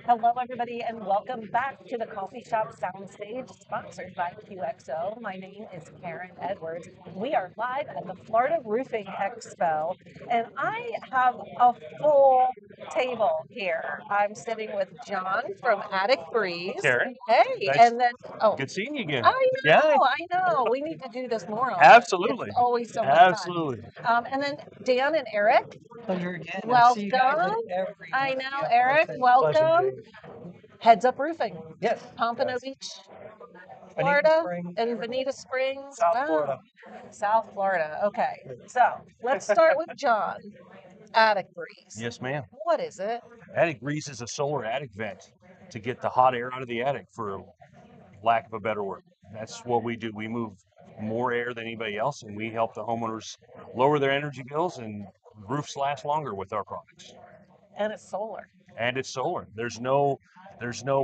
Hello, everybody, and welcome back to the Coffee Shop Soundstage, sponsored by QXO. My name is Karen Edwards. We are live at the Florida Roofing Expo, and I have a full table here. I'm sitting with John from Attic Breeze. Karen, Hey, nice, and then, oh, good seeing you again. I Yeah, I know. We need to do this more often. It's absolutely, always so much fun. absolutely. And then Dan and Eric, Pleasure again. I see you guys welcome. every I month. know, Yeah, Eric, perfect. welcome. Heads Up Roofing, Yes, Pompano yes. Beach, Bonita Florida, Springs, and Bonita Springs. South Wow, Florida. South Florida. Okay, so let's start with John. Attic Breeze. Yes, ma'am. What is it? Attic grease is a solar attic vent to get the hot air out of the attic, for lack of a better word. That's what we do. We move more air than anybody else, and we help the homeowners lower their energy bills, and roofs last longer with our products. And it's solar. And it's solar.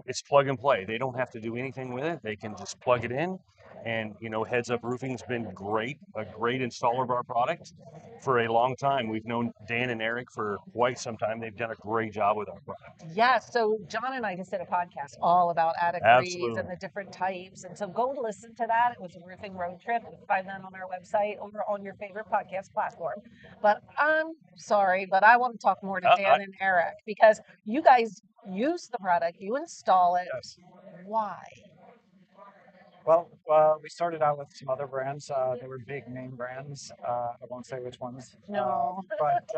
It's plug and play. They don't have to do anything with it. They can just plug it in. And Heads Up Roofing's been a great installer of our product for a long time. We've known Dan and Eric for quite some time. They've done a great job with our product. Yeah, so John and I just did a podcast all about Attic Breeze and Absolutely. the different types. And so go listen to that. It was a roofing road trip. You can find that on our website or on your favorite podcast platform. But I'm sorry, but I want to talk more to Uh, I, Dan and Eric because you guys use the product, you install it. Yes. Why? Well, we started out with some other brands. They were big name brands. I won't say which ones. No. But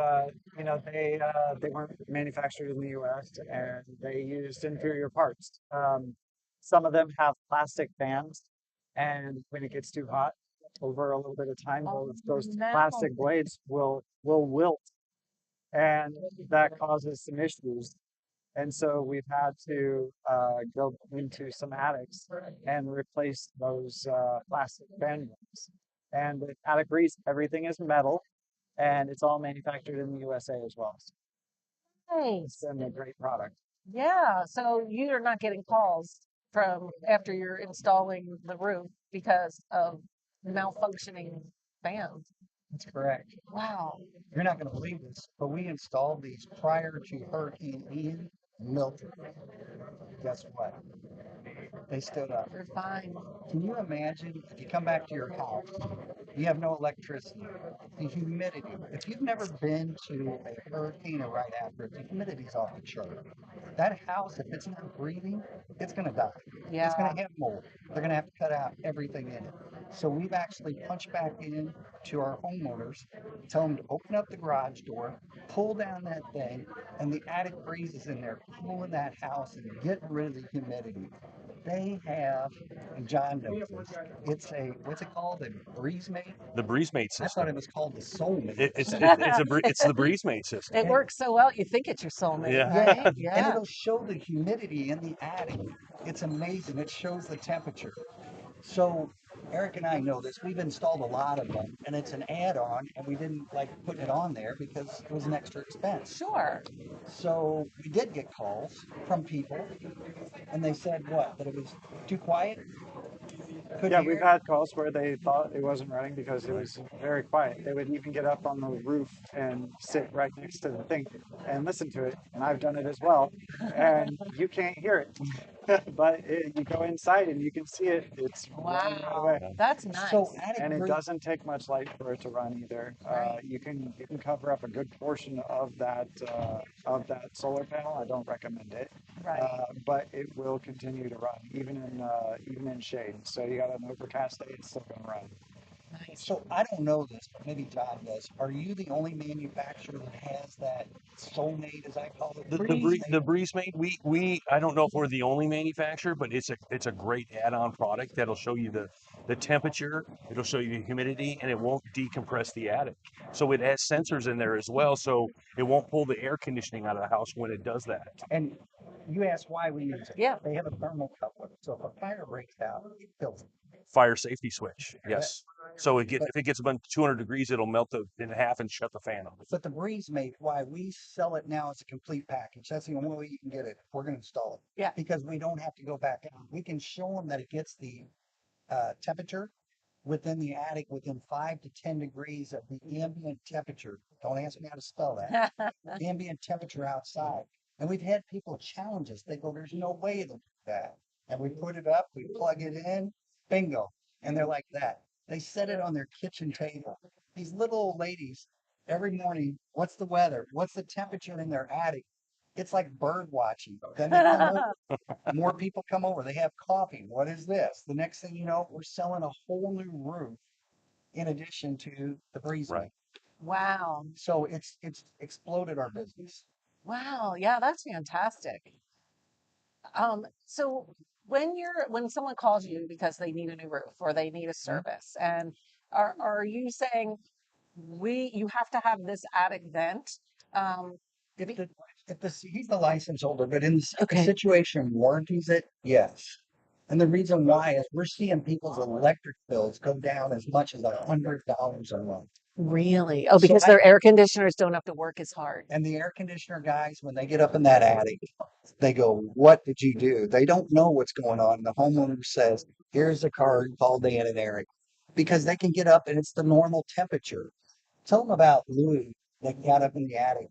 they weren't manufactured in the U.S. and they used inferior parts. Some of them have plastic fans, and when it gets too hot, over a little bit of time, Oh, those no. plastic blades will wilt, and that causes some issues. And so we've had to go into some attics and replace those plastic band rooms. And with attic grease, everything is metal and it's all manufactured in the USA as well. So it's Nice. been a great product. Yeah. So you're not getting calls from after you're installing the roof because of malfunctioning fans. That's correct. Wow. You're not going to believe this, but we installed these prior to Hurricane Ian and Milton. Guess what? They stood up. You're fine. Can you imagine if you come back to your house, you have no electricity, the humidity. If you've never been to a hurricane or right after it, the humidity's off the chart. That house, if it's not breathing, it's going to die. It's going Yeah. to have mold. They're going to have to cut out everything in it. So we've actually punched back in to our homeowners, tell them to open up the garage door, pull down that thing, and the attic breeze is in there, cooling that house and getting rid of the humidity. They have, and John knows this, it's a, what's it called? A breeze mate? the BreezeMate I thought system. it was called the soul mate. It's the BreezeMate system. It works so well, you think it's your soulmate, Yeah. right? And Yeah. it'll show the humidity in the attic. It's amazing. It shows the temperature. So Eric and I know this. We've installed a lot of them, and it's an add-on, and we didn't like putting it on there because it was an extra expense. Sure. So we did get calls from people, and they said what? That it was too quiet? Couldn't Yeah, hear we've it? had calls where they thought it wasn't running because it was very quiet. They would even get up on the roof and sit right next to the thing and listen to it. And I've done it as well. And you can't hear it. You go inside and you can see it. It's running right Wow. away. That's nice. So attic And it breeze, doesn't take much light for it to run either. Right. You can cover up a good portion of that solar panel. I don't recommend it, Right. but it will continue to run even in shade. So you got an overcast day, it's still going to run. Nice. so I don't know this, but maybe John does. Are you the only manufacturer that has that soulmate, as I call it, breeze The mate? BreezeMate, we I don't know if we're the only manufacturer, but it's a great add-on product that'll show you the temperature, it'll show you the humidity, and it won't decompress the attic. So it has sensors in there as well, so it won't pull the air conditioning out of the house when it does that. And you asked why we use it. Yeah. They have a thermocouple, so if a fire breaks out, it kills it. Fire safety switch, yes. So But if it gets above 200 degrees, it'll melt in half and shut the fan off. but the breeze mate, why we sell it now as a complete package. That's the only way you can get it. We're going to install it. Yeah. Because we don't have to go back out. We can show them that it gets the temperature within the attic within 5 to 10 degrees of the ambient temperature. Don't ask me how to spell that. Ambient temperature outside. And we've had people challenge us. They go, there's no way to do that. And we put it up, we plug it in, bingo. And they're like that. They set it on their kitchen table. These little old ladies, every morning, what's the weather? What's the temperature in their attic? It's like bird watching. Then they come over, more people come over. They have coffee. What is this? The next thing you know, we're selling a whole new roof in addition to the breezeway. Right. Wow. So it's exploded our business. Wow. Yeah, that's fantastic. So when someone calls you because they need a new roof or they need a service, and are you saying you have to have this attic vent? If be- the he's the license holder, but in the Okay. situation warranties it, yes. And the reason why is we're seeing people's electric bills go down as much as $100 a month. Really? Oh, So because their air conditioners don't have to work as hard. and the air conditioner guys, when they get up in that attic, they go, "What did you do?" They don't know what's going on. The homeowner says, "Here's a card, call Dan and Eric," because they can get up and it's the normal temperature. Tell them about Louis that got up in the attic,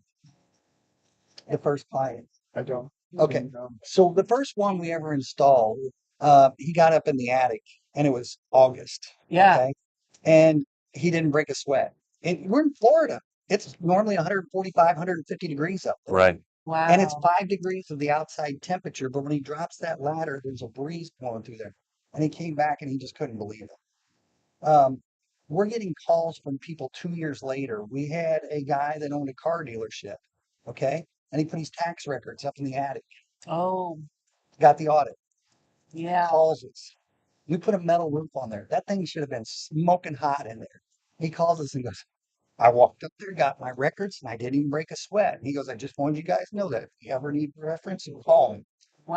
the first client. I don't. Okay. So the first one we ever installed, he got up in the attic and it was August. Yeah. Okay. And he didn't break a sweat. And we're in Florida. It's normally 145, 150 degrees up there. Right. And it's Wow. 5 degrees of the outside temperature. But when he drops that ladder, there's a breeze blowing through there. And he came back and he just couldn't believe it. We're getting calls from people 2 years later. We had a guy that owned a car dealership. Okay. And he put his tax records up in the attic, Oh, got the audit, yeah. calls us. We put a metal roof on there. That thing should have been smoking hot in there. He calls us and goes, I walked up there, got my records, and I didn't even break a sweat. He goes, I just wanted you guys to know that if you ever need reference, you call me.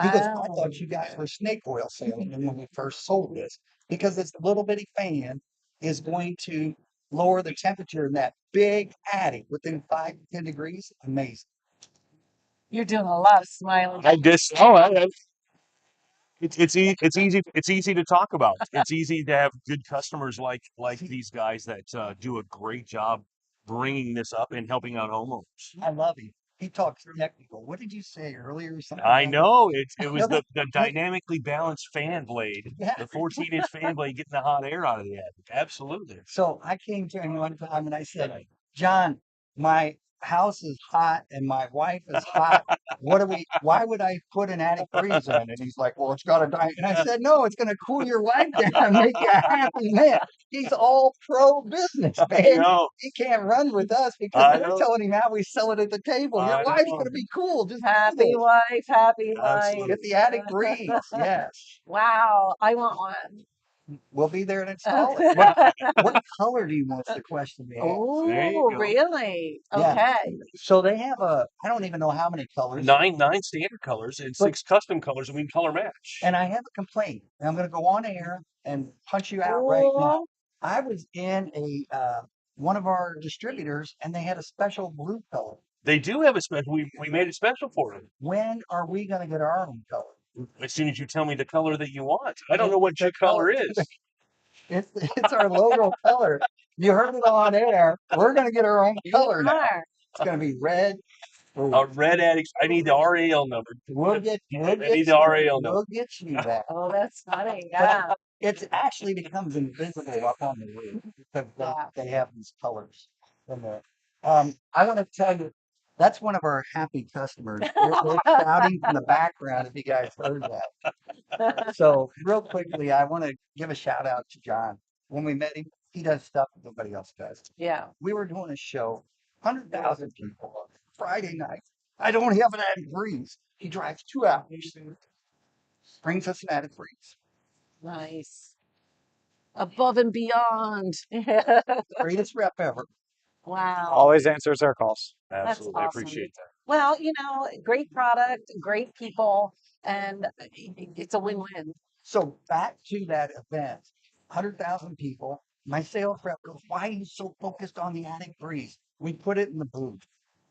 He goes, I Wow. thought you guys were snake oil salesmen when we first sold this because this little bitty fan is going to lower the temperature in that big attic within 5 to 10 degrees. Amazing. You're doing a lot of smiling. I just it's easy to talk about. It's easy to have good customers like these guys that do a great job bringing this up and helping out homeowners. I love him. He talks technical. What did you say earlier? Something I about know it was no, the dynamically balanced fan blade, yeah. the 14-inch fan blade getting the hot air out of the attic. Absolutely. So I came to him one time and I said, John, my house is hot and my wife is hot. Why would I put an attic freezer in? And he's like, well, it's got to die. And I said, no, it's going to cool your wife down and make you a happy man. He's all pro business, I man. know. He can't run with us because I we're know. telling him how we sell it at the table. Your I wife's know. going to be cool. Just Happy wife, happy Absolutely. get the attic breeze. Yes. Wow, I want one. We'll be there and install it. What color do you want the question to be asked? There you Oh, go. really? Yeah. Okay. So they have I don't even know how many colors. Nine standard colors and But 6 custom colors, and we can color match. and I have a complaint. And I'm going to go on air and punch you out right now. Oh, I was in one of our distributors and they had a special blue color. They do have a special. We made it special for them. When are we going to get our own color? As soon as you tell me the color that you want. I don't know what your color is. It's our logo color. You heard it on air. We're going to get our own color now. are. It's going to be red. A red attic. I need the RAL number. We'll get I need the RAL number. we'll get you that. Oh, that's funny. Yeah. It actually becomes invisible up on the roof because Yeah. they have these colors in there. I want to tell you, that's one of our happy customers. They're shouting from the background if you guys heard that. So real quickly, I want to give a shout out to John. When we met him, he does stuff that nobody else does. Yeah. We were doing a show, 100,000 people, Friday night. I don't have an attic breeze. He drives 2 hours, brings us an attic breeze. Nice. Above and beyond. Greatest rep ever. Wow. Always answers our calls. Absolutely. I awesome. appreciate that. Well, great product, great people, and it's a win-win. So back to that event, 100,000 people. My sales rep goes, why are you so focused on the attic breeze? We put it in the booth.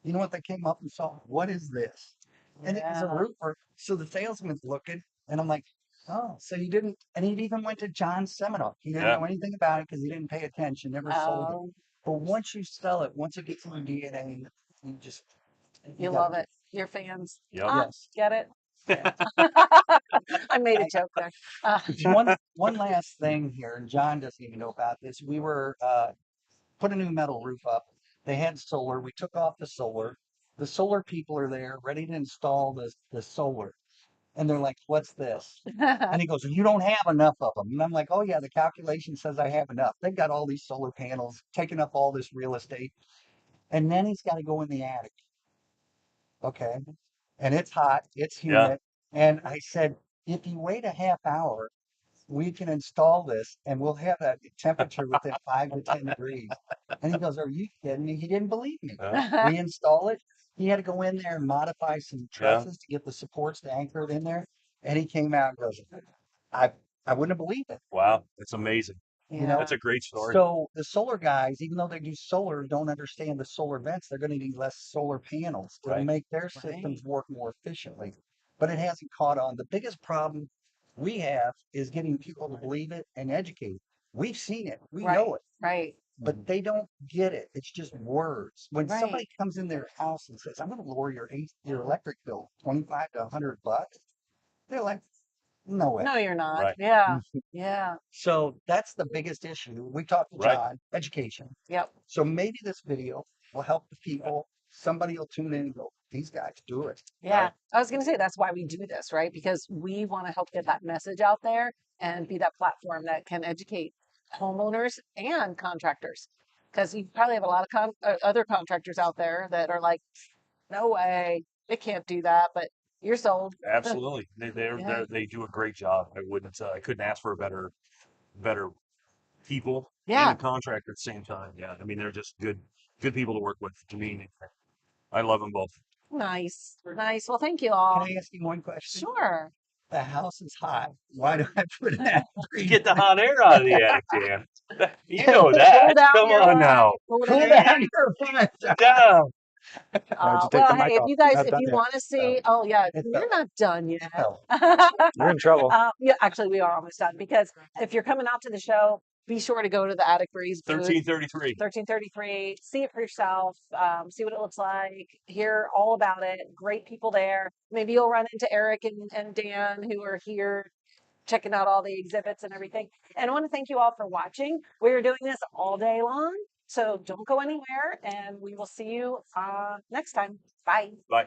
You know what they came up and saw? What is this? And it was a Yeah. roofer. So the salesman's looking, and I'm like, oh, so you didn't, and he even went to John's seminar. He didn't Yeah. know anything about it because he didn't pay attention, never sold it. Oh, But once you sell it, once it gets in your DNA, you you gotta love do it. Your fans. Yep. Ah, Yes. get it? Yeah. I made a joke there. One last thing here, and John doesn't even know about this. We were put a new metal roof up. They had solar. We took off the solar. The solar people are there, ready to install the solar. And they're like, "What's this?" And he goes, "You don't have enough of them." And I'm like, "Oh yeah, the calculation says I have enough." They've got all these solar panels taking up all this real estate. And then he's got to go in the attic. Okay. And it's hot, it's Yeah. humid. And I said, if you wait a half hour, we can install this and we'll have that temperature within 5 to 10 degrees. And he goes, "Are you kidding me?" He didn't believe me. We install it. He had to go in there and modify some Yeah. trusses to get the supports to anchor it in there. And he came out and goes, I I wouldn't have believed it. Wow. It's amazing. You know, That's a great story. so the solar guys, even though they do solar, don't understand the solar vents. They're going to need less solar panels to Right. make their systems work more efficiently. But it hasn't caught on. The biggest problem we have is getting people to believe it and educate. We've seen it, we Right. know it, Right. but they don't get it. It's just words. When Right. somebody comes in their house and says, "I'm going to lower your electric bill 25 to 100 bucks," they're like, "No way." No, you're not. Right. Yeah. Yeah. So that's the biggest issue. We talked to Right. John, education. Yep. So maybe this video will help the people. Somebody will tune in and go, "These guys do it." Yeah. Right. I was going to say that's why we do this, right? Because we want to help get that message out there and be that platform that can educate homeowners and contractors. Because you probably have a lot of other contractors out there that are like, no way, they can't do that, but you're sold. Absolutely. Yeah. They do a great job. I couldn't ask for a better people and Yeah. a contractor at the same time. Yeah. I mean, they're just good people to work with. I mean, I love them both. Nice. Nice. Well, thank you Can all. I ask you one question? Sure. The house is hot. Why do I put an attic To get the hot air out of the attic, Dan. You know Cool that. down Come your on now. cool Cool down. down your front? Down. Why'd you take Well, the hey, mic if off? you guys, Not if done you yet. want to see, oh yeah, It you're fell. not done It yet. fell. You're in trouble. Yeah, actually, we are almost done because if you're coming out to the show, be sure to go to the Attic Breeze booth, 1333. 1333. See it for yourself. See what it looks like. Hear all about it. Great people there. Maybe you'll run into Eric and Dan who are here checking out all the exhibits and everything. And I want to thank you all for watching. We're doing this all day long, so don't go anywhere, and we will see you next time. Bye. Bye.